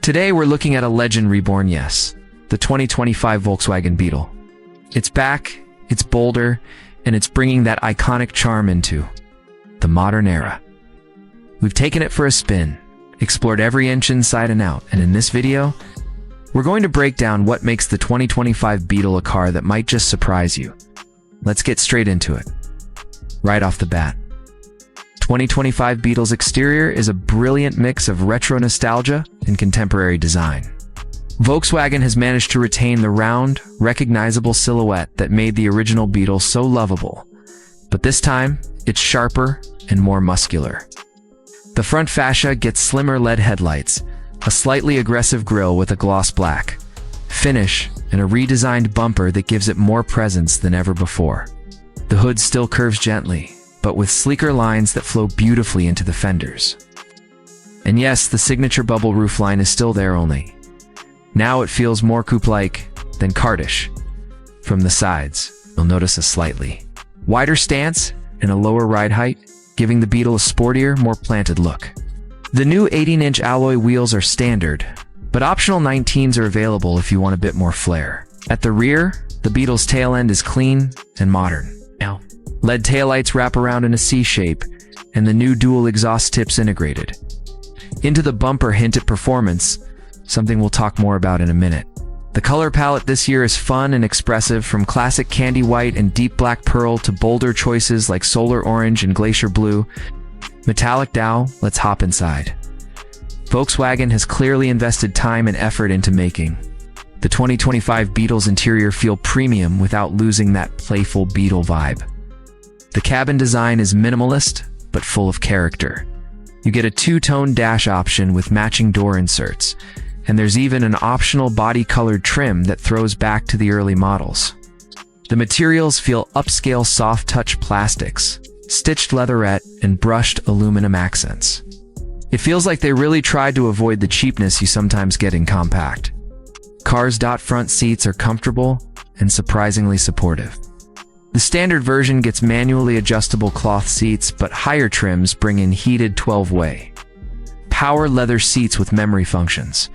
Today we're looking at a legend reborn, yes, the 2025 Volkswagen Beetle. It's back, it's bolder, and it's bringing that iconic charm into the modern era. We've taken it for a spin, explored every inch inside and out, and in this video, we're going to break down what makes the 2025 Beetle a car that might just surprise you. Let's get straight into it. Right off the bat, 2025 Beetle's exterior is a brilliant mix of retro nostalgia and contemporary design. Volkswagen has managed to retain the round, recognizable silhouette that made the original Beetle so lovable, but this time, it's sharper and more muscular. The front fascia gets slimmer LED headlights, a slightly aggressive grille with a gloss black finish, and a redesigned bumper that gives it more presence than ever before. The hood still curves gently, but with sleeker lines that flow beautifully into the fenders. And yes, the signature bubble roofline is still there, only now it feels more coupe-like than cartish. From the sides, you'll notice a slightly wider stance and a lower ride height, giving the Beetle a sportier, more planted look. The new 18-inch alloy wheels are standard, but optional 19s are available if you want a bit more flair. At the rear, the Beetle's tail end is clean and modern. LED taillights wrap around in a C shape, and the new dual exhaust tips integrated. Into the bumper hint at performance, something we'll talk more about in a minute. The color palette this year is fun and expressive, from classic candy white and deep black pearl to bolder choices like solar orange and glacier blue. Metallic dowel, let's hop inside. Volkswagen has clearly invested time and effort into making the 2025 Beetle's interior feel premium without losing that playful Beetle vibe. The cabin design is minimalist, but full of character. You get a two-tone dash option with matching door inserts, and there's even an optional body-colored trim that throws back to the early models. The materials feel upscale soft-touch plastics, stitched leatherette, and brushed aluminum accents. It feels like they really tried to avoid the cheapness you sometimes get in compact cars. Front seats are comfortable and surprisingly supportive. The standard version gets manually adjustable cloth seats, but higher trims bring in heated 12-way power leather seats with memory functions.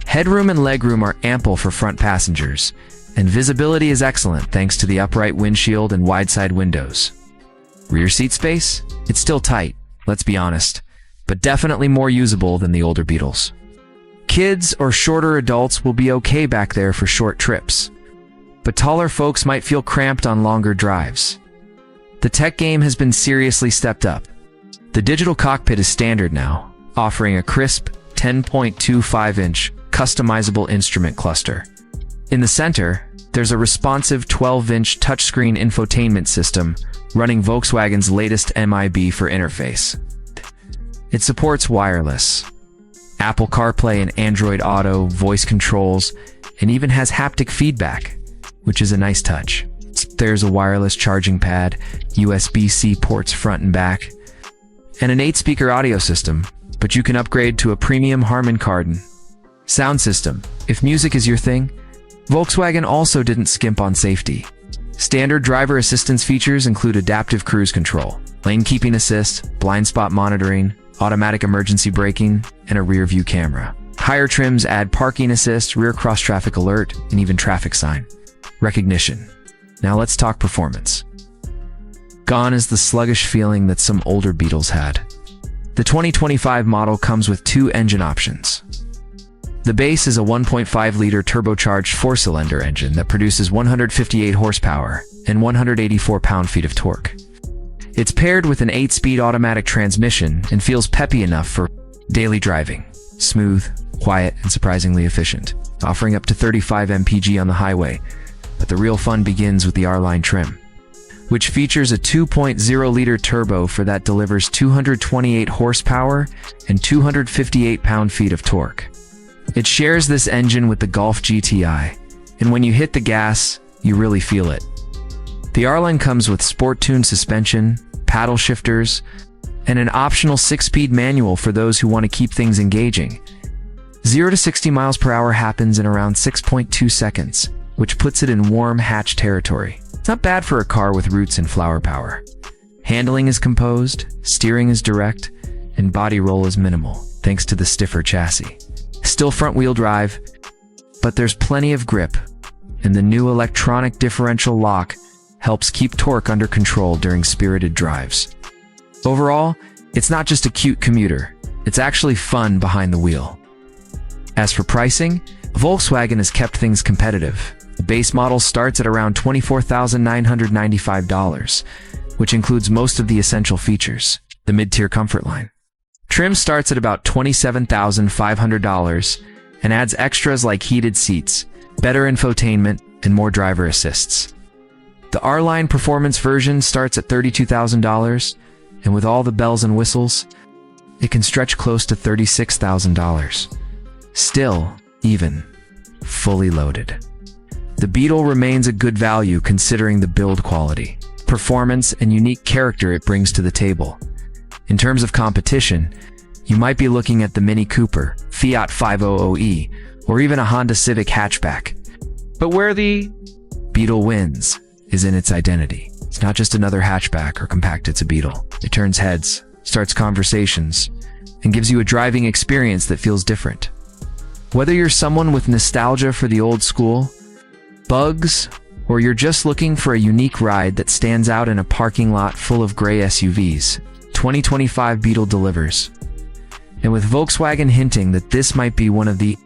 Headroom and legroom are ample for front passengers, and visibility is excellent thanks to the upright windshield and wide-side windows. Rear seat space? It's still tight, let's be honest, but definitely more usable than the older Beetles. Kids or shorter adults will be okay back there for short trips, but taller folks might feel cramped on longer drives. The tech game has been seriously stepped up. The digital cockpit is standard now, offering a crisp 10.25-inch customizable instrument cluster. In the center, there's a responsive 12-inch touchscreen infotainment system running Volkswagen's latest MIB for interface. It supports wireless, Apple CarPlay and Android Auto, voice controls, and even has haptic feedback, which is a nice touch. There's a wireless charging pad, USB-C ports front and back, and an 8-speaker audio system, but you can upgrade to a premium Harman Kardon sound system. If music is your thing, Volkswagen also didn't skimp on safety. Standard driver assistance features include adaptive cruise control, lane keeping assist, blind spot monitoring, automatic emergency braking, and a rear view camera. Higher trims add parking assist, rear cross traffic alert, and even traffic sign recognition. Now let's talk performance. Gone is the sluggish feeling that some older Beetles had. The 2025 model comes with two engine options. The base is a 1.5-liter turbocharged 4-cylinder engine that produces 158 horsepower and 184 pound-feet of torque. It's paired with an 8-speed automatic transmission and feels peppy enough for daily driving. Smooth, quiet, and surprisingly efficient, offering up to 35 mpg on the highway. But the real fun begins with the R-Line trim, which features a 2.0-liter turbo that delivers 228 horsepower and 258 pound-feet of torque. It shares this engine with the Golf GTI, and when you hit the gas, you really feel it. The R-Line comes with sport-tuned suspension, paddle shifters, and an optional 6-speed manual for those who want to keep things engaging. 0 to 60 miles per hour happens in around 6.2 seconds, which puts it in warm hatch territory. It's not bad for a car with roots in flower power. Handling is composed, steering is direct, and body roll is minimal, thanks to the stiffer chassis. Still front-wheel drive, but there's plenty of grip, and the new electronic differential lock helps keep torque under control during spirited drives. Overall, it's not just a cute commuter, it's actually fun behind the wheel. As for pricing, Volkswagen has kept things competitive. The base model starts at around $24,995, which includes most of the essential features, the mid-tier comfort line. Trim starts at about $27,500 and adds extras like heated seats, better infotainment, and more driver assists. The R-Line Performance version starts at $32,000, and with all the bells and whistles, it can stretch close to $36,000. Still, even fully loaded. The Beetle remains a good value considering the build quality, performance, and unique character it brings to the table. In terms of competition, you might be looking at the Mini Cooper, Fiat 500e, or even a Honda Civic hatchback. But where the Beetle wins is in its identity. It's not just another hatchback or compact, it's a Beetle. It turns heads, starts conversations, and gives you a driving experience that feels different. Whether you're someone with nostalgia for the old school, bugs, or you're just looking for a unique ride that stands out in a parking lot full of gray SUVs, 2025 Beetle delivers. And with Volkswagen hinting that this might be one of the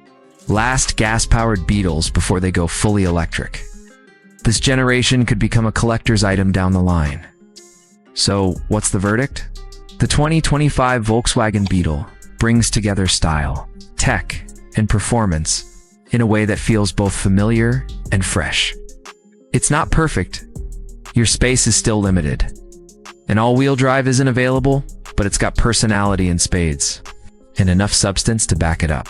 last gas-powered Beetles before they go fully electric, this generation could become a collector's item down the line. So, what's the verdict? The 2025 Volkswagen Beetle brings together style, tech, and performance in a way that feels both familiar and fresh. It's not perfect. Your space is still limited. An all-wheel drive isn't available, but it's got personality in spades, and enough substance to back it up.